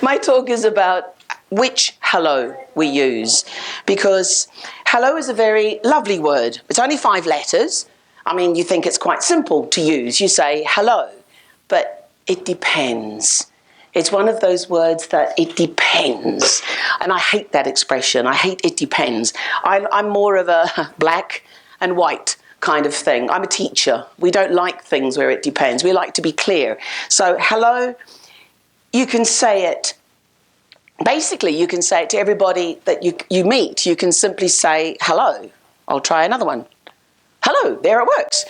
My talk is about which hello we use, because hello is a very lovely word. It's only 5 letters. I mean, you think it's quite simple to use. You say hello, but it depends. It's one of those words that it depends. And I hate that expression. I hate it depends. I'm more of a black and white kind of thing. I'm a teacher. We don't like things where it depends. We like to be clear. So hello, you can say it. Basically, you can say it to everybody that you meet. You can simply say hello. I'll try another one. Hello, there it works.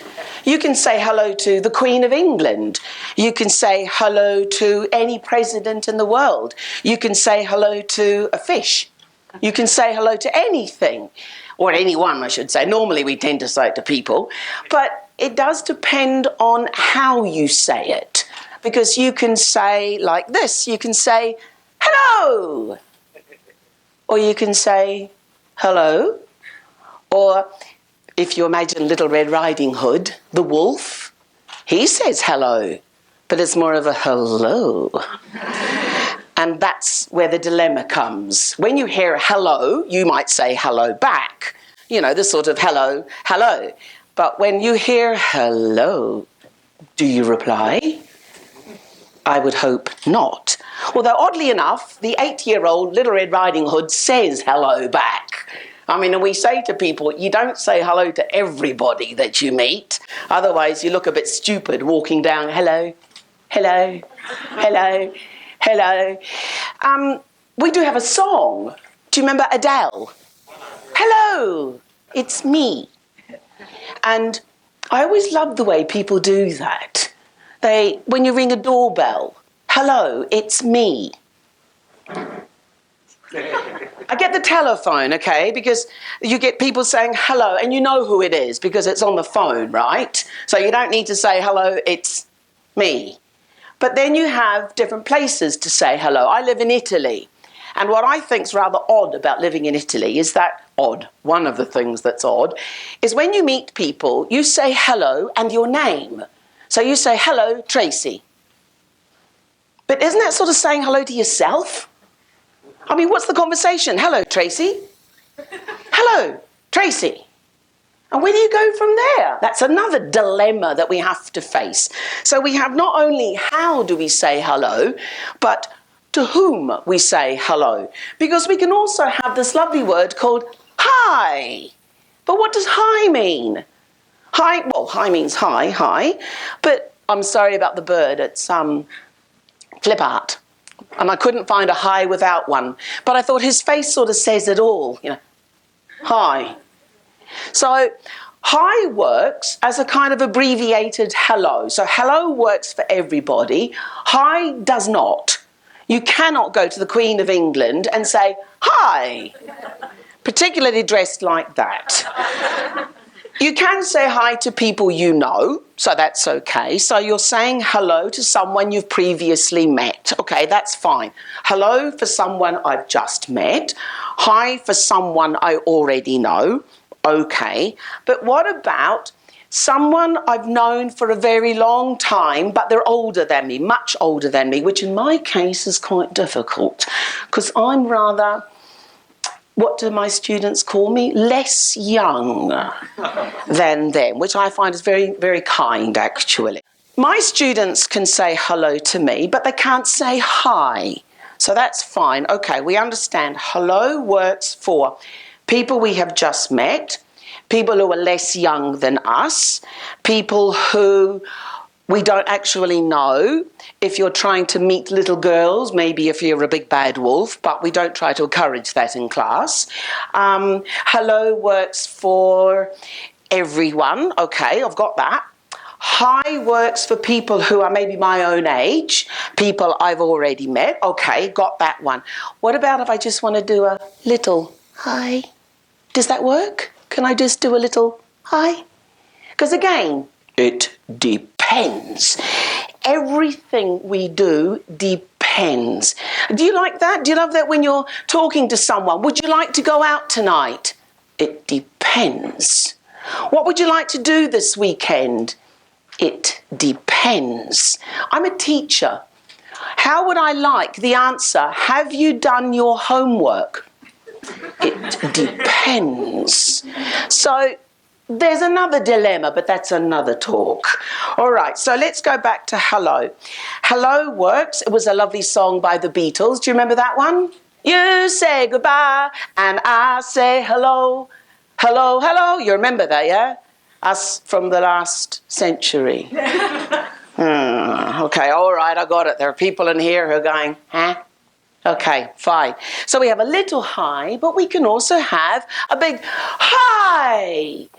You can say hello to the Queen of England. You can say hello to any president in the world. You can say hello to a fish. You can say hello to anything, or anyone, I should say. Normally we tend to say it to people, but it does depend on how you say it. Because you can say like this, you can say, hello, or you can say, hello, or if you imagine Little Red Riding Hood, the wolf, he says hello, but it's more of a hello. And that's where the dilemma comes. When you hear hello, you might say hello back. You know, this sort of hello, hello. But when you hear hello, do you reply? I would hope not. Although oddly enough, the 8-year-old Little Red Riding Hood says hello back. I mean, and we say to people, you don't say hello to everybody that you meet. Otherwise, you look a bit stupid walking down, hello, hello, hello, hello. We do have a song. Do you remember Adele? Hello, it's me. And I always love the way people do that. When you ring a doorbell, hello, it's me. I get the telephone, okay, because you get people saying hello, and you know who it is because it's on the phone, right? So you don't need to say hello, it's me. But then you have different places to say hello. I live in Italy, and what I think is rather odd about living in Italy is that one of the things that's odd, is when you meet people, you say hello and your name. So you say, hello, Tracey. But isn't that sort of saying hello to yourself? I mean, what's the conversation? Hello, Tracey. Hello, Tracey. And where do you go from there? That's another dilemma that we have to face. So we have not only how do we say hello, but to whom we say hello. Because we can also have this lovely word called hi. But what does hi mean? Hi, well, hi means hi. But I'm sorry about the bird. It's flip art. And I couldn't find a hi without one. But I thought his face sort of says it all, you know. Hi. So hi works as a kind of abbreviated hello. So hello works for everybody. Hi does not. You cannot go to the Queen of England and say, hi, particularly dressed like that. You can say hi to people you know, so that's okay. So you're saying hello to someone you've previously met. Okay, that's fine. Hello for someone I've just met. Hi for someone I already know. Okay. But what about someone I've known for a very long time, but they're older than me, much older than me, which in my case is quite difficult because I'm rather, what do my students call me? Less young than them, which I find is very, very kind, actually. My students can say hello to me, but they can't say hi. So that's fine. Okay, we understand hello works for people we have just met, people who are less young than us, people who we don't actually know. If you're trying to meet little girls, maybe if you're a big bad wolf, but we don't try to encourage that in class. Hello works for everyone. Okay, I've got that. Hi works for people who are maybe my own age, people I've already met. Okay, got that one. What about if I just want to do a little hi? Does that work? Can I just do a little hi? Because again, it depends. Everything we do depends. Do you like that? Do you love that when you're talking to someone? Would you like to go out tonight? It depends. What would you like to do this weekend? It depends. I'm a teacher. How would I like the answer? Have you done your homework? It depends. So there's another dilemma, but that's another talk. All right, so let's go back to hello. Hello works. It was a lovely song by the Beatles. Do you remember that one? You say goodbye and I say hello. Hello, hello. You remember that, yeah? Us from the last century. Okay, all right, I got it. There are people in here who are going, huh? Okay, fine. So we have a little hi, but we can also have a big hi.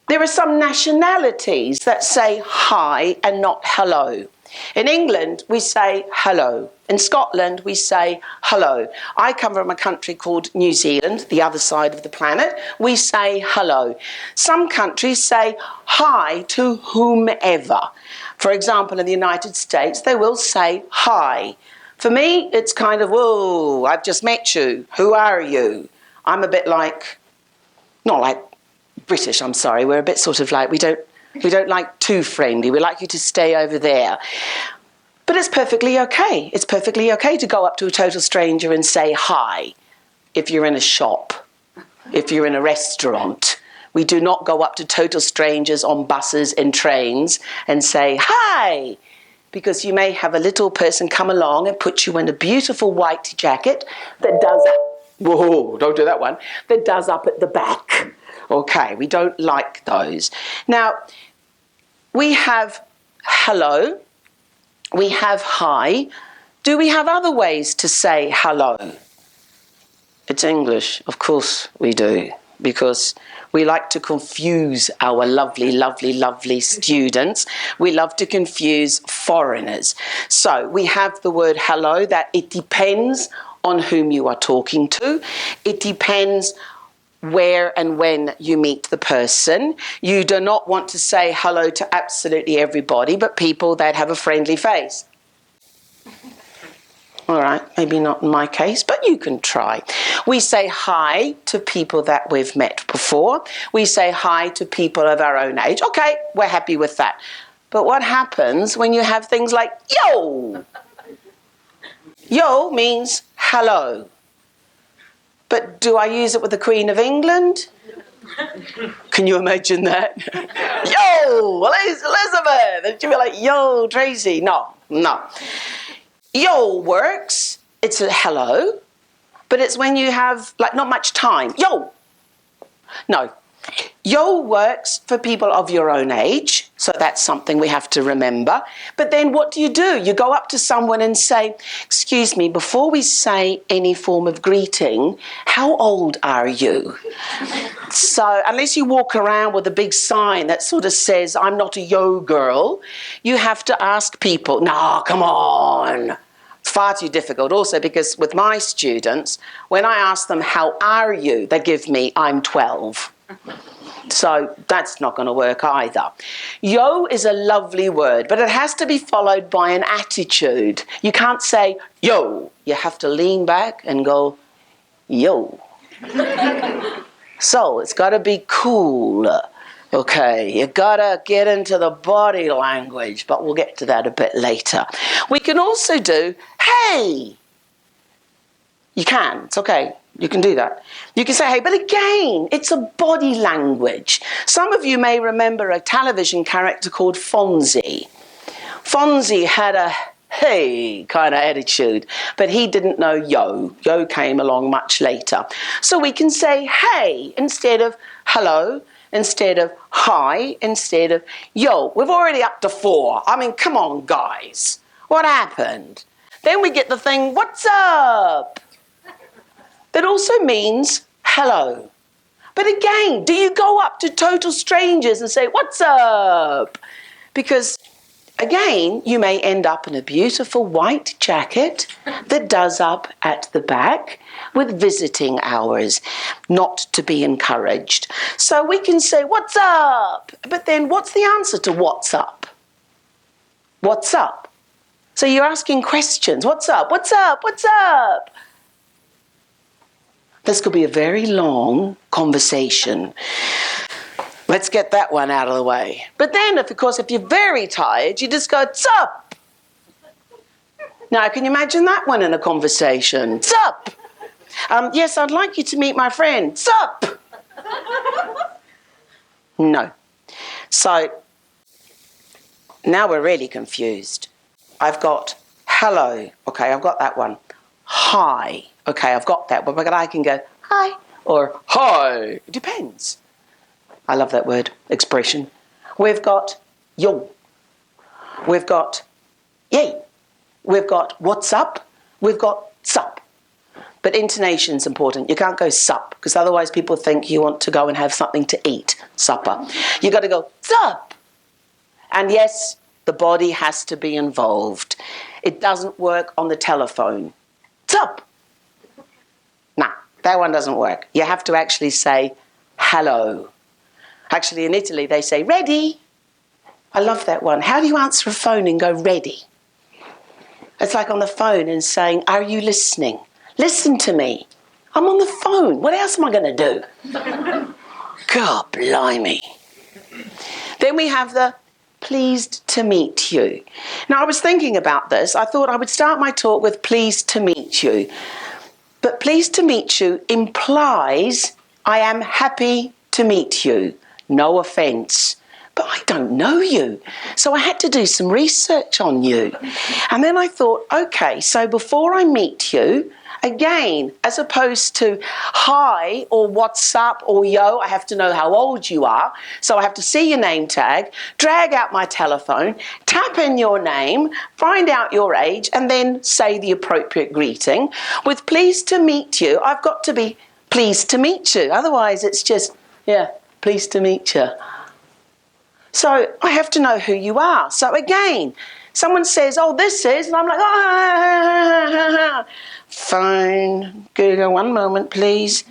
There are some nationalities that say hi and not hello. In England, we say hello. In Scotland, we say hello. I come from a country called New Zealand, the other side of the planet. We say hello. Some countries say hi to whomever. For example, in the United States, they will say hi. For me, it's kind of, whoa, I've just met you. Who are you? I'm a bit like, not like British, I'm sorry. We're a bit sort of like, we don't like too friendly. We like you to stay over there. But it's perfectly okay. It's perfectly okay to go up to a total stranger and say hi if you're in a shop, if you're in a restaurant. We do not go up to total strangers on buses and trains and say hi, because you may have a little person come along and put you in a beautiful white jacket that does up, whoa, don't do that one, that does up at the back. Okay, we don't like those. Now, we have hello, we have hi. Do we have other ways to say hello? It's English, of course we do, because we like to confuse our lovely, lovely, lovely students. We love to confuse foreigners. So we have the word hello, that it depends on whom you are talking to. It depends where and when you meet the person. You do not want to say hello to absolutely everybody, but people that have a friendly face. All right, maybe not in my case, but you can try. We say hi to people that we've met before. We say hi to people of our own age. Okay, we're happy with that. But what happens when you have things like yo? Yo means hello. But do I use it with the Queen of England? Can you imagine that? Yo, Elizabeth! And she'll be like, yo, Tracey. No. Yo works, it's a hello, but it's when you have, like, not much time. Yo! No. Yo works for people of your own age, so that's something we have to remember. But then what do? You go up to someone and say, excuse me, before we say any form of greeting, how old are you? So unless you walk around with a big sign that sort of says, I'm not a yo girl, you have to ask people, no, come on. It's far too difficult also because with my students, when I ask them, how are you? They give me, I'm 12. So that's not going to work either. Yo is a lovely word, but it has to be followed by an attitude. You can't say, yo. You have to lean back and go, yo. So it's got to be cool. Okay, you got to get into the body language, but we'll get to that a bit later. We can also do, hey. You can, it's okay. You can do that. You can say, hey, but again, it's a body language. Some of you may remember a television character called Fonzie. Fonzie had a hey kind of attitude, but he didn't know yo. Yo came along much later. So we can say hey instead of hello, instead of hi, instead of yo. We're already up to 4. I mean, come on, guys. What happened? Then we get the thing, what's up? That also means hello. But again, do you go up to total strangers and say, what's up? Because, again, you may end up in a beautiful white jacket that does up at the back with visiting hours, not to be encouraged. So we can say, what's up? But then what's the answer to what's up? What's up? So you're asking questions. What's up? What's up? What's up? This could be a very long conversation. Let's get that one out of the way. But then, of course, if you're very tired, you just go, what's up? Now, can you imagine that one in a conversation? Sup? Yes, I'd like you to meet my friend. Sup? No. So, now we're really confused. I've got hello. Okay, I've got that one. Hi. Okay, I've got that one. But I can go hi or hi. It depends. I love that word, expression. We've got yo. We've got yay. We've got what's up. We've got sup. But intonation's important. You can't go sup, because otherwise people think you want to go and have something to eat, supper. You got to go sup. And yes, the body has to be involved. It doesn't work on the telephone. Sup. Nah, that one doesn't work. You have to actually say hello. Actually, in Italy, they say ready. I love that one. How do you answer a phone and go ready? It's like on the phone and saying, are you listening? Listen to me. I'm on the phone. What else am I going to do? God blimey. Then we have the pleased to meet you. Now, I was thinking about this. I thought I would start my talk with pleased to meet you. But pleased to meet you implies I am happy to meet you. No offence. But I don't know you. So I had to do some research on you. And then I thought, okay, so before I meet you, again, as opposed to hi or what's up or yo, I have to know how old you are. So I have to see your name tag, drag out my telephone, tap in your name, find out your age, and then say the appropriate greeting. With pleased to meet you, I've got to be pleased to meet you. Otherwise, it's just, yeah, pleased to meet you. So I have to know who you are. So again, someone says, oh, this is, and I'm like, ah, fine. Google, one moment, please.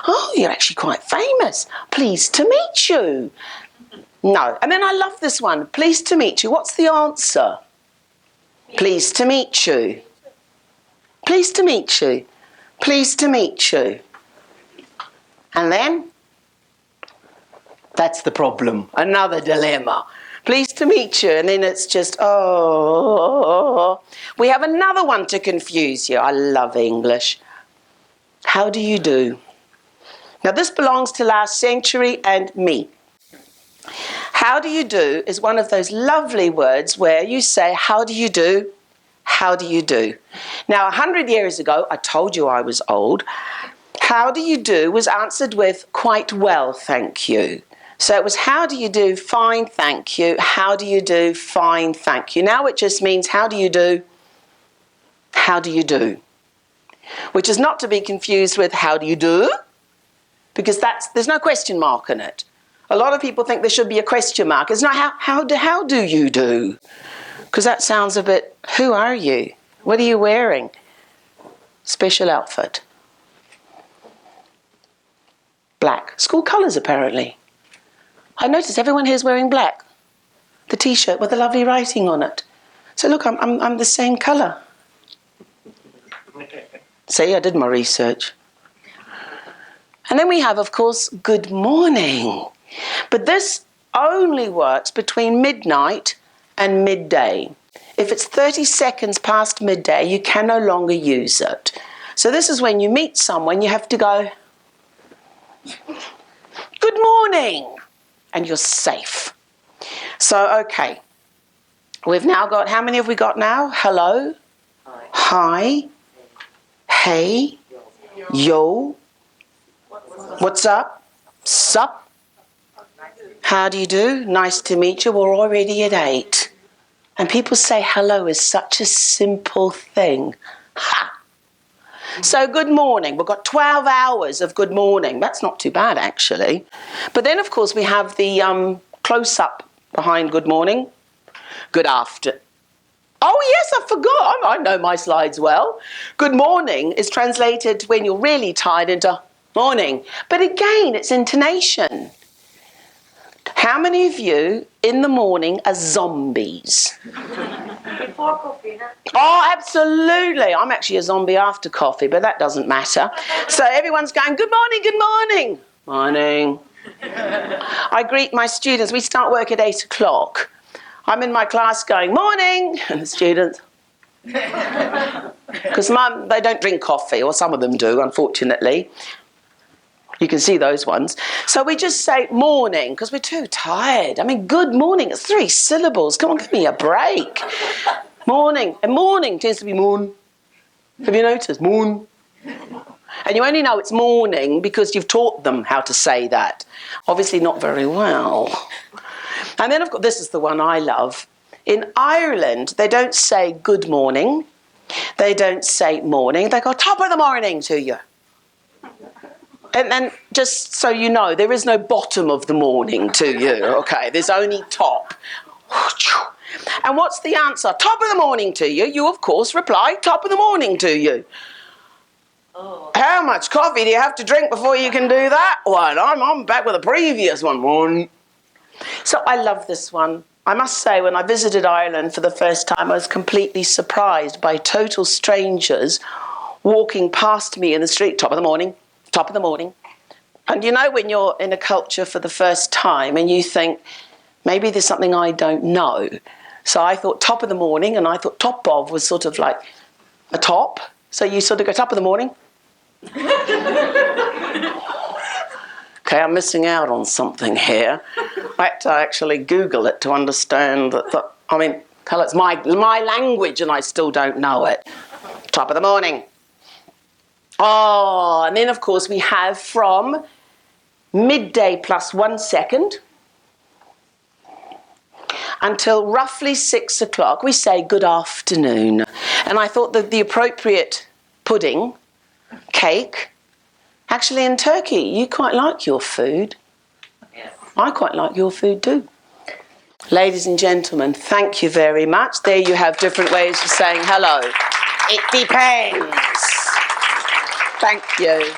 Oh, you're actually quite famous. Pleased to meet you. No. And then I love this one. Pleased to meet you. What's the answer? Pleased to meet you. Pleased to meet you. Pleased to meet you. And then? That's the problem. Another dilemma. Pleased to meet you. And then it's just, oh. We have another one to confuse you. I love English. How do you do? Now, this belongs to last century and me. How do you do is one of those lovely words where you say, how do you do? How do you do? Now, 100 years ago, I told you I was old. How do you do was answered with quite well, thank you. So it was, how do you do? Fine, thank you. How do you do? Fine, thank you. Now it just means, how do you do? How do you do? Which is not to be confused with, how do you do? Because there's no question mark in it. A lot of people think there should be a question mark. It's not, how do you do? Because that sounds a bit, who are you? What are you wearing? Special outfit. Black. School colours, apparently. I noticed everyone here is wearing black. The T-shirt with the lovely writing on it. So look, I'm the same colour. See, I did my research. And then we have, of course, good morning. But this only works between midnight and midday. If it's 30 seconds past midday, you can no longer use it. So this is when you meet someone, you have to go, good morning. And you're safe. So, okay. We've now got, how many have we got now? Hello? Hi? Hey? Yo? What's up? Sup? How do you do? Nice to meet you. We're already at 8. And people say hello is such a simple thing. Ha! So good morning. We've got 12 hours of good morning. That's not too bad, actually. But then, of course, we have the close-up behind good morning. Good after. Oh, yes, I forgot. I know my slides well. Good morning is translated when you're really tired into morning. But again, it's intonation. How many of you in the morning are zombies? Before coffee, huh? Oh, absolutely. I'm actually a zombie after coffee, but that doesn't matter. So everyone's going, good morning, good morning. Morning. I greet my students. We start work at 8 o'clock. I'm in my class going, morning. And the students, Because they don't drink coffee, or some of them do, unfortunately. You can see those ones. So we just say morning, because we're too tired. I mean, good morning, it's 3 syllables. Come on, give me a break. Morning. And morning tends to be morn. Have you noticed? Morn. And you only know it's morning because you've taught them how to say that. Obviously not very well. And then, of course, this is the one I love. In Ireland, they don't say good morning. They don't say morning. They go top of the morning to you. And then, just so you know, there is no bottom of the morning to you, okay? There's only top. And what's the answer? Top of the morning to you. You, of course, reply, top of the morning to you. Oh. How much coffee do you have to drink before you can do that one? I'm back with a previous one. So I love this one. I must say, when I visited Ireland for the first time, I was completely surprised by total strangers walking past me in the street, top of the morning. Top of the morning. And you know when you're in a culture for the first time and you think, maybe there's something I don't know. So I thought top of the morning, and I thought top of was sort of like a top. So you sort of go top of the morning. Okay, I'm missing out on something here. I had to actually Google it to understand that I mean, hell, it's my language and I still don't know it. Top of the morning. Oh, and then, of course, we have from midday plus 1 second until roughly 6 o'clock, we say good afternoon. And I thought that the appropriate pudding, cake, actually in Turkey, you quite like your food. Yes. I quite like your food too. Ladies and gentlemen, thank you very much. There you have different ways of saying hello. It depends. Thank you.